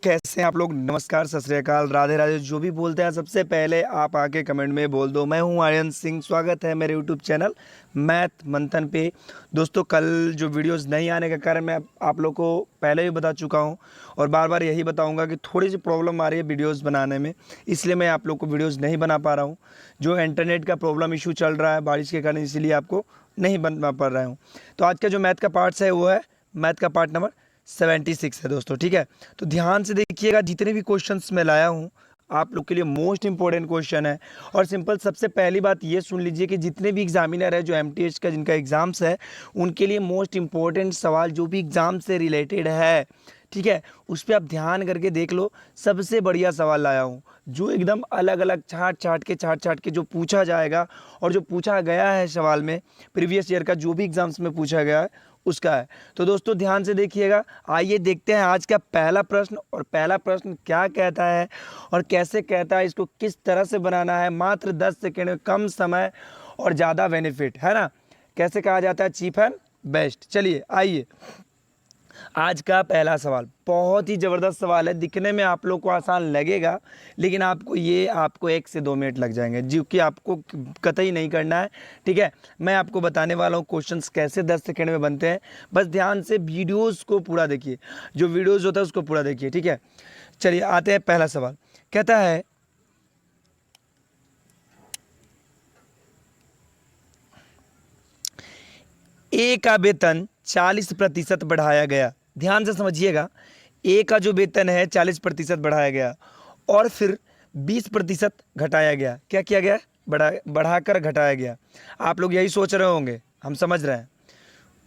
कैसे हैं आप लोग। नमस्कार, सत श्री अकाल, राधे राधे। जो भी बोलते हैं सबसे पहले आप आके कमेंट में बोल दो मैं हूं आर्यन सिंह। स्वागत है मेरे यूट्यूब चैनल मैथ मंथन पे। दोस्तों, कल जो वीडियोस नहीं आने का कारण मैं आप लोग को पहले ही बता चुका हूं और बार बार यही बताऊंगा कि थोड़ी सी प्रॉब्लम आ रही है वीडियोज़ बनाने में, इसलिए मैं आप लोग को वीडियोज़ नहीं बना पा रहा हूँ। जो इंटरनेट का प्रॉब्लम इशू चल रहा है बारिश के कारण, इसीलिए आपको नहीं बना पा रहा हूँ। तो आज का जो मैथ का पार्ट्स है वो है मैथ का पार्ट नंबर 76 है दोस्तों। ठीक है, तो ध्यान से देखिएगा। जितने भी क्वेश्चंस मैं लाया हूँ आप लोग के लिए मोस्ट इंपॉर्टेंट क्वेश्चन है। और सिंपल सबसे पहली बात ये सुन लीजिए कि जितने भी एग्जामिनर है जो एमटीएच का जिनका एग्ज़ाम्स है उनके लिए मोस्ट इंपॉर्टेंट सवाल जो भी एग्ज़ाम से रिलेटेड है, ठीक है, उस पर आप ध्यान करके देख लो। सबसे बढ़िया सवाल लाया हूँ जो एकदम अलग अलग छाट के जो पूछा जाएगा और जो पूछा गया है सवाल में प्रीवियस ईयर का जो भी एग्जाम्स में पूछा गया है उसका है। तो दोस्तों ध्यान से देखिएगा। आइए देखते हैं आज का पहला प्रश्न। और पहला प्रश्न क्या कहता है और कैसे कहता है, इसको किस तरह से बनाना है। मात्र 10 सेकेंड में कम समय और ज़्यादा बेनिफिट, है ना। कैसे कहा जाता है, चीप एंड बेस्ट। चलिए आइए, आज का पहला सवाल बहुत ही ज़बरदस्त सवाल है। दिखने में आप लोग को आसान लगेगा लेकिन आपको 1 से 2 मिनट लग जाएंगे, जो कि आपको कतई नहीं करना है। ठीक है, मैं आपको बताने वाला हूँ क्वेश्चंस कैसे 10 सेकंड में बनते हैं। बस ध्यान से वीडियोज़ को पूरा देखिए, जो वीडियोज़ होता है उसको पूरा देखिए। ठीक है, चलिए आते हैं। पहला सवाल कहता है ए का वेतन 40% बढ़ाया गया। ध्यान से समझिएगा, ए का जो वेतन है 40% बढ़ाया गया और फिर 20% घटाया गया। क्या किया गया, बढ़ाकर घटाया गया। आप लोग यही सोच रहे होंगे, हम समझ रहे हैं।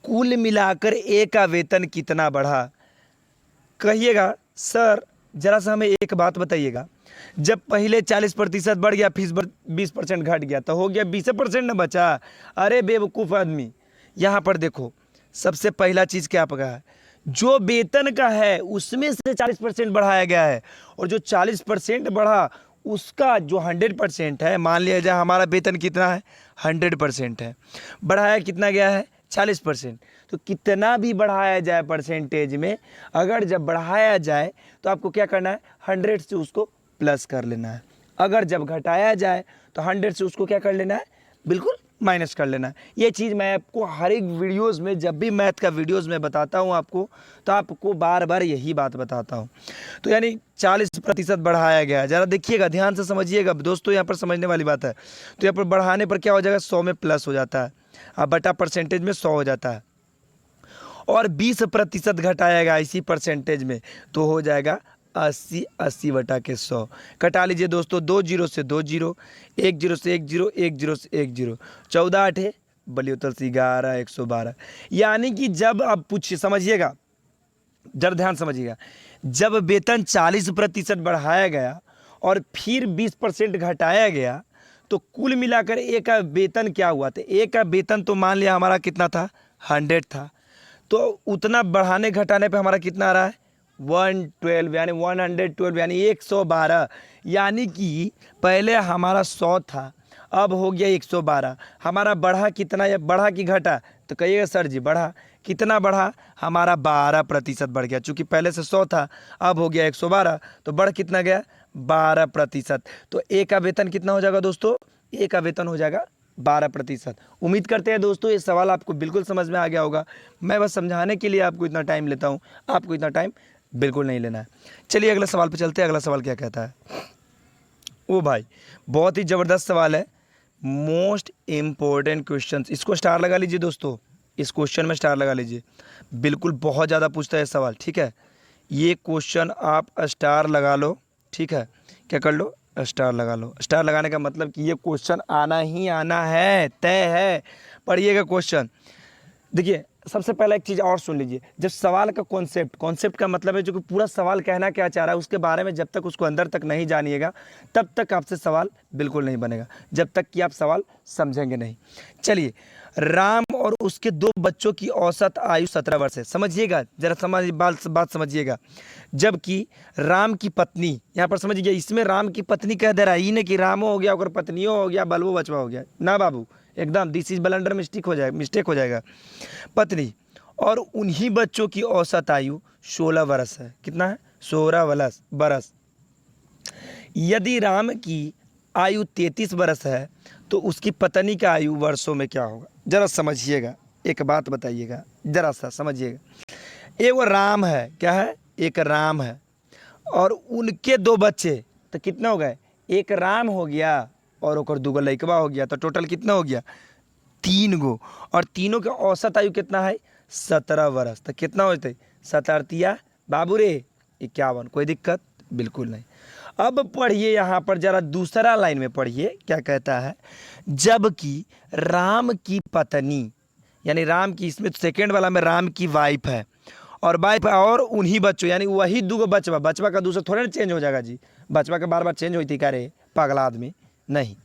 कुल मिलाकर ए का वेतन कितना बढ़ा, कहिएगा सर। जरा सा हमें एक बात बताइएगा, जब पहले 40% बढ़ गया फिर 20% घट गया तो हो गया 20% न बचा। अरे बेवकूफ़ आदमी, यहाँ पर देखो सबसे पहला चीज़ क्या पका है, जो वेतन का है उसमें से 40% बढ़ाया गया है और जो 40% बढ़ा उसका जो 100% है, मान लिया जाए हमारा वेतन कितना है 100% है, बढ़ाया कितना गया है 40%। तो कितना भी बढ़ाया जाए परसेंटेज में, अगर जब बढ़ाया जाए तो आपको क्या करना है 100 से उसको प्लस कर लेना है। अगर जब घटाया जाए तो 100 से उसको क्या कर लेना है, बिल्कुल माइनस कर लेना है। ये चीज़ मैं आपको हर एक वीडियोज़ में, जब भी मैथ का वीडियोज़ में बताता हूँ आपको, तो आपको बार बार यही बात बताता हूँ। तो यानी 40% बढ़ाया गया। ज़रा देखिएगा, ध्यान से समझिएगा दोस्तों, यहाँ पर समझने वाली बात है। तो यहाँ पर बढ़ाने पर क्या हो जाएगा, 100 में प्लस हो जाता है, अब बटा परसेंटेज में 100 हो जाता है और 20% घटाया गया इसी परसेंटेज में तो हो जाएगा 80 बटा के 100। कटा लीजिए दोस्तों, 2 जीरो से 2 जीरो, 1 जीरो से 1 जीरो, 1 जीरो से 1 जीरो, 14 8 बली उतर से 11, 112। यानी कि जब अब पूछिए, समझिएगा, जब ध्यान समझिएगा, जब वेतन 40% बढ़ाया गया और फिर 20% घटाया गया तो कुल मिलाकर ए का वेतन क्या हुआ था। ए का वेतन तो मान लिया हमारा कितना था 100 था, तो उतना बढ़ाने घटाने पे हमारा कितना आ रहा है 112, यानी 112 यानी 112। यानी कि पहले हमारा 100 था, अब हो गया 112। हमारा बढ़ा कितना, या बढ़ा कि घटा, तो कहिएगा सर जी बढ़ा। कितना बढ़ा, हमारा 12% बढ़ गया। चूँकि पहले से 100 था अब हो गया 112, तो बढ़ कितना गया 12%। तो ए का वेतन कितना हो जाएगा दोस्तों, ए का वेतन हो जाएगा 12%। उम्मीद करते हैं दोस्तों ये सवाल आपको बिल्कुल समझ में आ गया होगा। मैं बस समझाने के लिए आपको इतना टाइम लेता हूँ, आपको इतना टाइम बिल्कुल नहीं लेना है। चलिए अगला सवाल पे चलते हैं। अगला सवाल क्या कहता है, ओ भाई बहुत ही ज़बरदस्त सवाल है, मोस्ट इम्पोर्टेंट क्वेश्चन। इसको स्टार लगा लीजिए दोस्तों, इस क्वेश्चन में स्टार लगा लीजिए, बिल्कुल बहुत ज़्यादा पूछता है सवाल। ठीक है, ये क्वेश्चन आप स्टार लगा लो। ठीक है, क्या कर लो, स्टार लगा लो। स्टार लगाने का मतलब कि ये क्वेश्चन आना ही आना है, तय है। पढ़िएगा क्वेश्चन। देखिए सबसे पहला एक चीज़ और सुन लीजिए, जब सवाल का कॉन्सेप्ट का मतलब है जो कि पूरा सवाल कहना क्या चाह रहा है उसके बारे में जब तक उसको अंदर तक नहीं जानिएगा तब तक आपसे सवाल बिल्कुल नहीं बनेगा, जब तक कि आप सवाल समझेंगे नहीं। चलिए, राम और उसके 2 बच्चों की औसत आयु 17 वर्ष है। समझिएगा जरा, बात समझिएगा। जबकि राम की पत्नी, यहाँ पर समझिए, इसमें राम की पत्नी कह दे रहा है, ही नहीं कि रामो हो गया और पत्नियों हो गया, बलवो बचवा हो गया ना बाबू, एकदम दिस इज ब्लंडर, मिस्टेक हो जाएगा। पत्नी और उन्हीं बच्चों की औसत आयु 16 वर्ष है। कितना है, 16 बरस। यदि राम की आयु 33 बरस है तो उसकी पत्नी का आयु वर्षों में क्या होगा? जरा समझिएगा, एक बात बताइएगा, जरा सा समझिएगा। एक वो राम है, क्या है? एक राम है और उनके 2 बच्चे, तो कितने हो गए? एक राम हो गया और ओकर 2 लड़कवा हो गया, तो टोटल कितना हो गया? 3 गो। और तीनों के औसत आयु कितना है? 17 बरस। तो कितना होते? 17 बाबू रे 51। कोई दिक्कत बिल्कुल नहीं। अब पढ़िए यहाँ पर जरा दूसरा लाइन में पढ़िए, क्या कहता है? जबकि राम की पत्नी, यानी राम की, इसमें सेकेंड वाला में राम की वाइफ है और वाइफ और उन्हीं बच्चों, यानी वही 2 बचवा, बचवा का दूसरा थोड़े ना चेंज हो जाएगा जी। बचवा के बार बार चेंज होती क्या रे पागला आदमी? नहीं,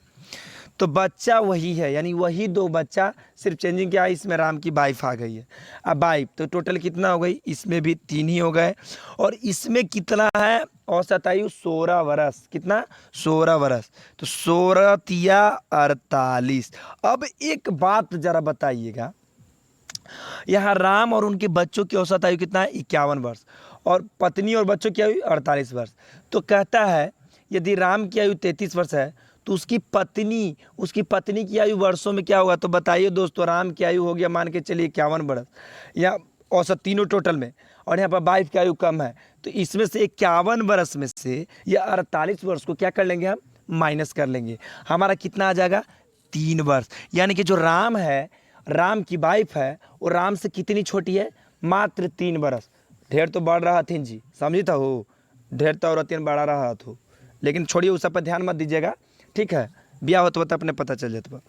तो बच्चा वही है, यानी वही 2 बच्चा, सिर्फ चेंजिंग क्या है? इसमें राम की वाइफ आ गई है। अब वाइफ तो टोटल कितना हो गई? इसमें भी 3 ही हो गए। और इसमें कितना है औसत आयु? 16 बरस। कितना? 16 बरस। तो 16 तिया 48। अब एक बात जरा बताइएगा, यहाँ राम और उनके बच्चों की औसत आयु कितना है? 51 वर्ष। और पत्नी और बच्चों की आयु 48 वर्ष। तो कहता है यदि राम की आयु 33 वर्ष है तो उसकी पत्नी की आयु वर्षों में क्या होगा? तो बताइए दोस्तों, राम की आयु हो गया मान के चलिए 51 वर्ष, या औसत तीनों टोटल में, और यहाँ पर वाइफ की आयु कम है, तो इसमें से 51 वर्ष में से या 48 वर्ष को क्या कर लेंगे? हम माइनस कर लेंगे। हमारा कितना आ जाएगा? 3 वर्ष। यानी कि जो राम है, राम की वाइफ है, वो राम से कितनी छोटी है? मात्र 3 वर्ष। ढेर तो बढ़ रहा थी जी, समझी था हो, ढेर तो औरतें बढ़ा रहा था, लेकिन छोड़िए उस सब पर ध्यान मत दीजिएगा, ठीक है? ब्याह होता तो अपने पता चल जाता।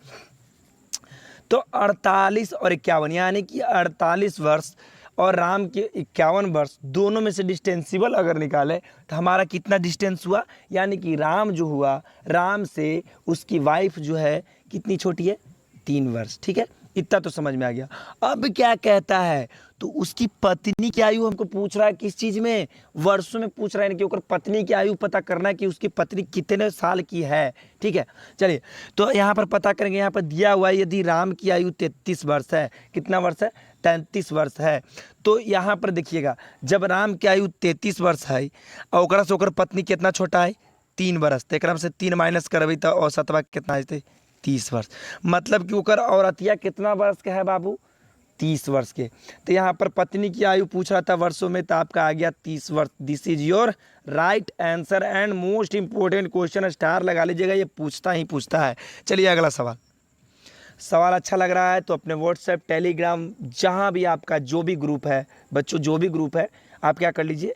तो 48 और 51, यानी कि 48 वर्ष और राम के 51 वर्ष, दोनों में से डिस्टेंसिबल अगर निकाले तो हमारा कितना डिस्टेंस हुआ? यानी कि राम जो हुआ, राम से उसकी वाइफ जो है कितनी छोटी है? 3 वर्ष। ठीक है, इतना तो समझ में आ गया। अब क्या कहता है? तो उसकी पत्नी की आयु हमको पूछ रहा है, किस चीज में? वर्षों में पूछ रहा है, यानी कि ओकर पत्नी की आयु पता करना है कि उसकी पत्नी कितने साल की है। ठीक है, चलिए तो यहाँ पर पता करेंगे। यहाँ पर दिया हुआ है यदि राम की आयु 33 वर्ष है, कितना वर्ष है? 33 वर्ष है। तो यहाँ पर देखिएगा, जब राम की आयु 33 वर्ष है और ओकरा से ओकर पत्नी कितना छोटा है? 3 वर्ष। तो एकरा से 3 माइनस करबी तो औसतवा कितना है? 30 वर्ष। मतलब कि ओकर औरतिया कितना वर्ष के है बाबू? 30 वर्ष के। तो यहाँ पर पत्नी की आयु पूछ रहा था वर्षों में, तो आपका आ गया 30 वर्ष। This is your right answer and most important question. Star लगा लीजिएगा, ये पूछता ही पूछता है। चलिए अगला सवाल। सवाल अच्छा लग रहा है तो अपने व्हाट्सएप, टेलीग्राम, जहाँ भी आपका जो भी ग्रुप है बच्चों, जो भी ग्रुप है, आप क्या कर लीजिए,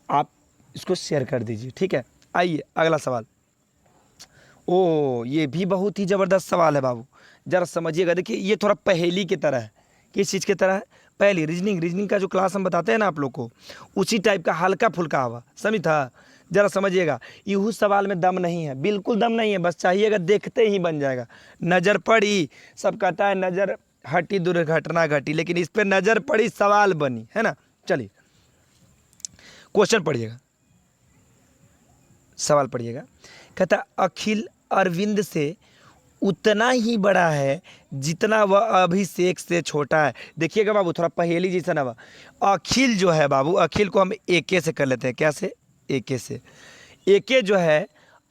आप इसको शेयर कर दीजिए। ठीक है, आइए अगला सवाल। ओ, ये भी बहुत ही ज़बरदस्त सवाल है बाबू, जरा समझिएगा। देखिए ये थोड़ा पहेली की तरह है। किस चीज़ की तरह है? पहली रीजनिंग का जो क्लास हम बताते हैं ना आप लोग को, उसी टाइप का हल्का फुल्का हवा, समझ था? जरा समझिएगा, यूँ सवाल में दम नहीं है, बिल्कुल दम नहीं है, बस चाहिएगा देखते ही बन जाएगा। नज़र पड़ी, सब कहता है नज़र हटी दुर्घटना घटी, लेकिन इस पर नज़र पड़ी सवाल बनी, है ना? चलिए क्वेश्चन पढ़िएगा, सवाल पढ़िएगा। कहता अखिल अरविंद से उतना ही बड़ा है जितना वह अभिषेक से छोटा है। देखिएगा बाबू, थोड़ा पहेली जैसा ना, अखिल जो है बाबू, अखिल को हम एके से कर लेते हैं। क्या से? एके से। एके जो है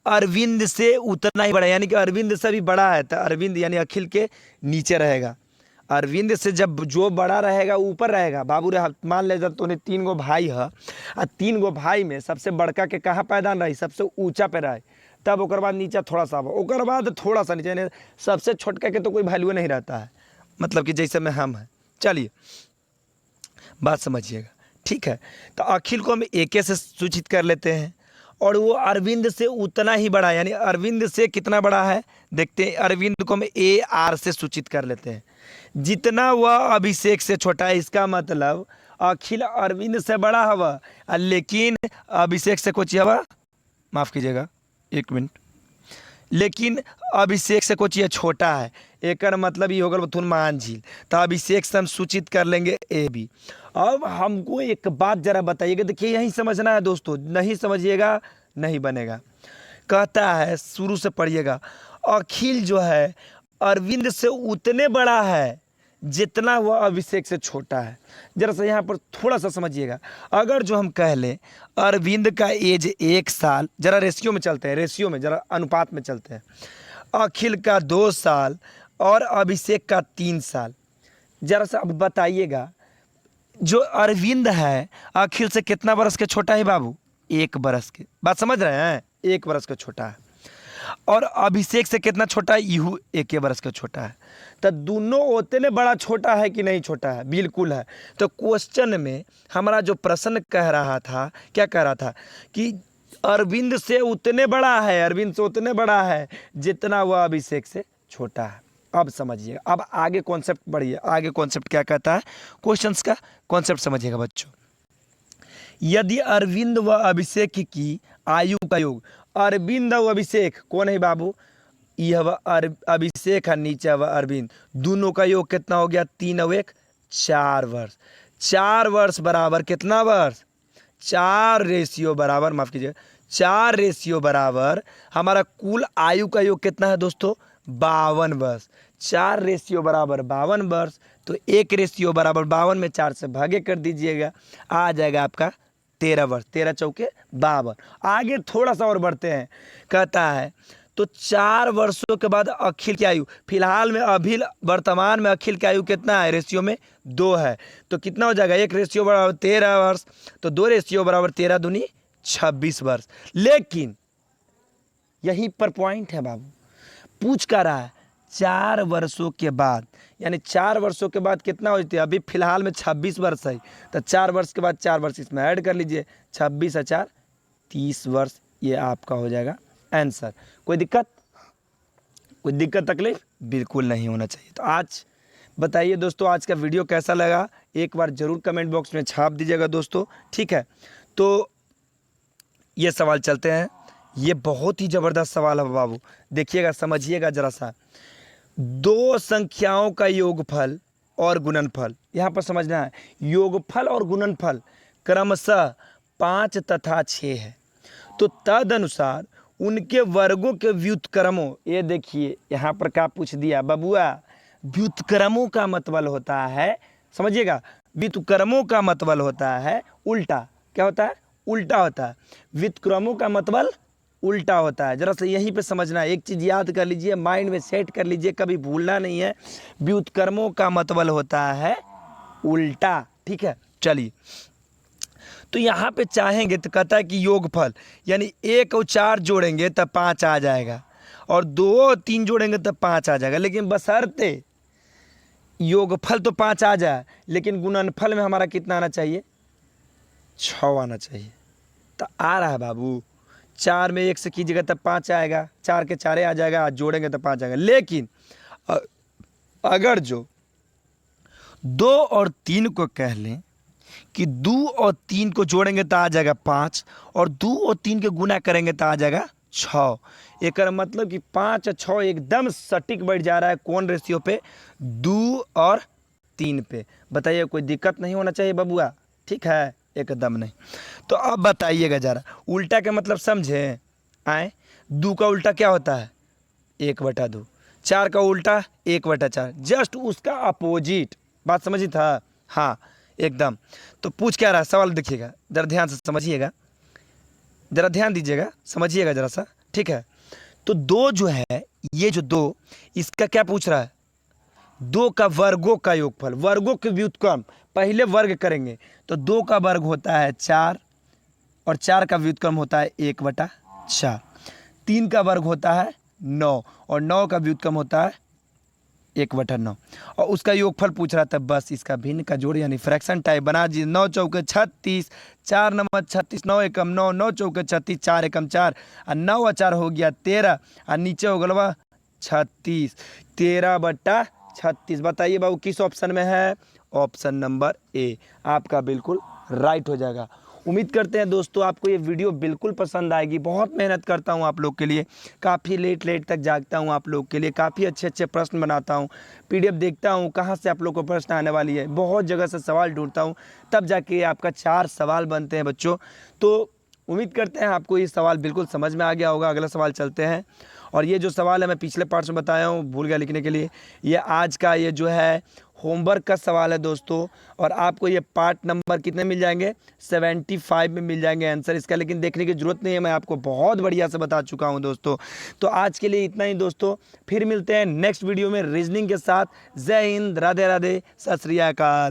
अरविंद से उतना ही बड़ा, यानी कि अरविंद से भी बड़ा है, तो अरविंद यानी अखिल के नीचे रहेगा। अरविंद से जब जो बड़ा रहेगा ऊपर रहेगा बाबू रे। मान ले जब तूने 3 गो भाई है और 3 गो भाई में सबसे बड़का के कहाँ पैदान रही? सबसे ऊंचा पे रहे, तब ओकर बाद नीचा थोड़ा सा, ओकर बाद थोड़ा सा नीचे, यानी सबसे छोटका के तो कोई वैल्यू नहीं रहता है, मतलब कि जैसे में हम हैं। चलिए बात समझिएगा, ठीक है? तो अखिल को हम एके से सूचित कर लेते हैं और वो अरविंद से उतना ही बड़ा, यानी अरविंद से कितना बड़ा है देखते हैं। अरविंद को हम ए आर से सूचित कर लेते हैं, जितना वह अभिषेक से छोटा है। इसका मतलब अखिल अरविंद से बड़ा हवा, लेकिन अभिषेक से कुछ हवा, माफ़ कीजिएगा 1 मिनट, लेकिन अभिषेक से कुछ ये छोटा है। एक मतलब ये होगा बथुन मान झील, तो अभिषेक से हम सूचित कर लेंगे ए बी। अब हमको एक बात जरा बताइएगा, देखिए यही समझना है दोस्तों, नहीं समझिएगा नहीं बनेगा। कहता है, शुरू से पढ़िएगा, अखिल जो है अरविंद से उतने बड़ा है जितना वह अभिषेक से छोटा है। जरा सा यहाँ पर थोड़ा सा समझिएगा। अगर जो हम कह लें अरविंद का एज 1 साल, जरा रेशियो में चलते हैं, रेशियो में जरा अनुपात में चलते हैं, अखिल का 2 साल और अभिषेक का 3 साल। जरा सा अब बताइएगा जो अरविंद है अखिल से कितना बरस के छोटा है बाबू? 1 बरस के। बात समझ रहे हैं? 1 बरस का छोटा है। और अभिषेक से कितना छोटा है? इहू 1 बरस का छोटा है। तो दोनों उतने बड़ा छोटा है कि नहीं छोटा है? बिल्कुल है। तो क्वेश्चन में हमारा जो प्रश्न कह रहा था, क्या कह रहा था कि अरविंद से उतने बड़ा है, अरविंद से उतने बड़ा है जितना वह अभिषेक से छोटा है। अब समझिएगा, अब आगे कॉन्सेप्ट बढ़िए। आगे कॉन्सेप्ट क्या कहता है, क्वेश्चंस का कॉन्सेप्ट समझिएगा बच्चों। यदि अरविंद व अभिषेक की आयु का योग, अरविंद और अभिषेक कौन है बाबू? यह वह अभिषेक है, नीचे वह अरविंद, दोनों का योग कितना हो गया? 3 और 1 4 वर्ष। 4 वर्ष बराबर कितना वर्ष? 4 रेशियो बराबर, माफ कीजिए, 4 रेशियो बराबर हमारा कुल आयु का योग कितना है दोस्तों? 52 वर्ष। 4 रेशियो बराबर 52 वर्ष, तो 1 रेशियो बराबर 52 में 4 से भागे कर दीजिएगा, आ जाएगा आपका 13 वर्ष। 13 चौके 52। आगे थोड़ा सा और बढ़ते हैं, कहता है तो 4 वर्षों के बाद अखिल की आयु, फिलहाल में अभी वर्तमान में अखिल की आयु कितना है? रेशियो में 2 है, तो कितना हो जाएगा? 1 रेशियो बराबर 13 वर्ष, तो 2 रेशियो बराबर 13 दूनी 26 वर्ष। लेकिन यहीं पर पॉइंट है बाबू, पूछ कर रहा है 4 वर्षों के बाद, यानी 4 वर्षों के बाद कितना हो जाती है? अभी फिलहाल में 26 वर्ष है, तो 4 वर्ष के बाद 4 वर्ष इसमें ऐड कर लीजिए, 26 और 4 30 वर्ष। ये आपका हो जाएगा आंसर। कोई दिक्कत, कोई दिक्कत तकलीफ बिल्कुल नहीं होना चाहिए। तो आज बताइए दोस्तों, आज का वीडियो कैसा लगा? एक बार ज़रूर कमेंट बॉक्स में छाप दीजिएगा दोस्तों, ठीक है। तो ये सवाल चलते हैं, ये बहुत ही ज़बरदस्त सवाल है बाबू, देखिएगा, समझिएगा ज़रा सा। 2 संख्याओं का योगफल और गुणनफल, यहाँ पर समझना है, योगफल और गुणनफल क्रमशः 5 तथा 6 है, तो तदनुसार उनके वर्गों के व्युत्क्रमों, ये देखिए यहाँ पर क्या पूछ दिया बबुआ, व्युत्क्रमों का मतलब होता है, समझिएगा, व्युत्क्रमों का मतलब होता है उल्टा। क्या होता है? उल्टा होता है। व्युत्क्रमों का मतलब उल्टा होता है। जरा सा यहीं पे समझना है, एक चीज़ याद कर लीजिए, माइंड में सेट कर लीजिए, कभी भूलना नहीं है। व्युत्क्रमों का मतलब होता है उल्टा, ठीक है। चलिए, तो यहाँ पे चाहेंगे तो कहता है कि योगफल, यानी 1 और 4 जोड़ेंगे तब 5 आ जाएगा, और 2 और 3 जोड़ेंगे तब 5 आ जाएगा, लेकिन बशर्ते योगफल तो 5 आ जाए, लेकिन गुणनफल में हमारा कितना आना चाहिए? 6 आना चाहिए। तो आ रहा है बाबू, 4 में 1 से कीजिएगा तब 5 आएगा, 4 के 4 आ जाएगा, आज जोड़ेंगे तो 5 आएगा। लेकिन अगर जो 2 और 3 को कह लें कि 2 और 3 को जोड़ेंगे तो आ जाएगा 5, और 2 और 3 के गुना करेंगे तो आ जाएगा 6। एक मतलब कि 5 और 6 एकदम सटीक बैठ जा रहा है कौन रेशियो पे? 2 और 3 पे। बताइए, कोई दिक्कत नहीं होना चाहिए बबुआ, ठीक है? एकदम नहीं। तो अब बताइएगा जरा, उल्टा के मतलब समझे आए? 2 का उल्टा क्या होता है? 1/2। 4 का उल्टा 1/4, जस्ट उसका अपोजिट। बात समझी था? हाँ एकदम। तो पूछ क्या रहा है सवाल, देखिएगा जरा ध्यान से समझिएगा, जरा ध्यान दीजिएगा, समझिएगा जरा सा, ठीक है। तो 2 जो है, ये जो 2, इसका क्या पूछ रहा है? 2 का वर्गों का योगफल, वर्गों के व्युत्क्रम, पहले वर्ग करेंगे तो 2 का वर्ग होता है 4, और 4 का व्युत्क्रम होता है 1/4। 3 का वर्ग होता है 9, और 9 का व्युत्क्रम होता है 1/9, और उसका योगफल पूछ रहा था। बस इसका भिन्न का जोड़ यानी फ्रैक्शन टाइप बना दीजिए। 9 चौके 36, 4 नंबर 36, 9 एकम 9, 9 चौके 36, 4 एकम 4, और 9 और 4 हो गया 13, और नीचे हो गया 36, 13/36। बताइए बाबू किस ऑप्शन में है? ऑप्शन नंबर ए आपका बिल्कुल राइट हो जाएगा। उम्मीद करते हैं दोस्तों आपको ये वीडियो बिल्कुल पसंद आएगी। बहुत मेहनत करता हूँ आप लोग के लिए, काफ़ी लेट तक जागता हूँ आप लोग के लिए, काफ़ी अच्छे प्रश्न बनाता हूँ, पीडीएफ देखता हूँ कहाँ से आप लोग को प्रश्न आने वाली है, बहुत जगह से सवाल ढूंढता हूँ, तब जाके आपका 4 सवाल बनते हैं बच्चों। तो उम्मीद करते हैं आपको ये सवाल बिल्कुल समझ में आ गया होगा। अगला सवाल चलते हैं। और ये जो सवाल है मैं पिछले पार्ट्स में बताया हूँ, भूल गया लिखने के लिए, ये आज का ये जो है होमवर्क का सवाल है दोस्तों। और आपको ये पार्ट नंबर कितने मिल जाएंगे, 75 में मिल जाएंगे आंसर इसका, लेकिन देखने की ज़रूरत नहीं है, मैं आपको बहुत बढ़िया से बता चुका हूँ दोस्तों। तो आज के लिए इतना ही दोस्तों, फिर मिलते हैं नेक्स्ट वीडियो में रीजनिंग के साथ। जय हिंद, राधे राधे, सत श्री अकाल।